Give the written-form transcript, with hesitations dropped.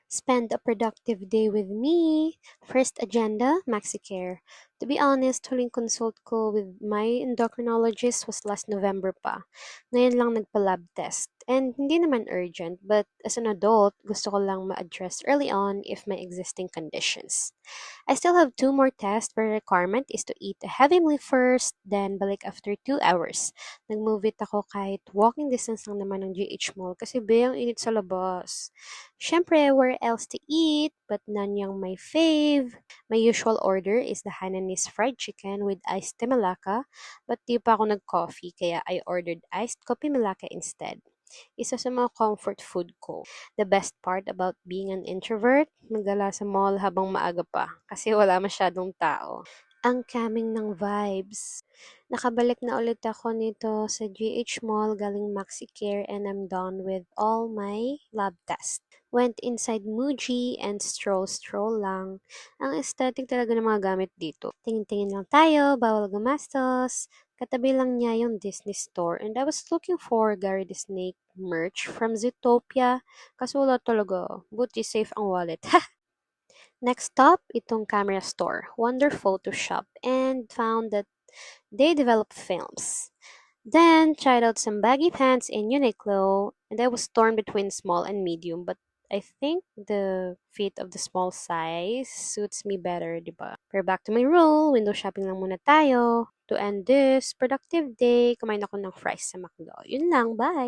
Spend a productive day with me. First agenda, MaxiCare. To be honest, huling consult ko with my endocrinologist was last November pa. Ngayon lang nagpa-lab test. And hindi naman urgent, but as an adult, gusto ko lang ma-address early on if may existing conditions. I still have two more tests, but requirement is to eat a heavy meal first, then balik after 2 hours. Nag-move it ako kahit walking distance lang naman ng GH Mall kasi ang init sa labas. Siyempre, where else to eat but Nanyang my fave. My usual order is the Hainanese fried chicken with iced malacca, but di pa ako nag-coffee kaya I ordered iced coffee malacca instead. Isa sa mga comfort food ko. The best part about being an introvert, magala sa mall habang maaga pa kasi wala masyadong tao. Ang calming ng vibes. Nakabalik na ulit ako nito sa GH Mall galing MaxiCare and I'm done with all my lab tests. Went inside Muji and stroll lang. Ang aesthetic talaga ng mga gamit dito. Tingin-tingin lang tayo, bawal gumastos. Katabi lang niya yung Disney store and I was looking for Gary the Snake merch from Zootopia kaso wala talaga. Buti safe ang wallet. Next stop, itong camera store, Wonder Photoshop, and found that they develop films. Then tried out some baggy pants in Uniqlo, and I was torn between small and medium, but I think the fit of the small size suits me better, diba? Pero back to my rule, window shopping lang muna tayo. To end this productive day, kumain ako ng fries sa McDo. Yun lang, bye!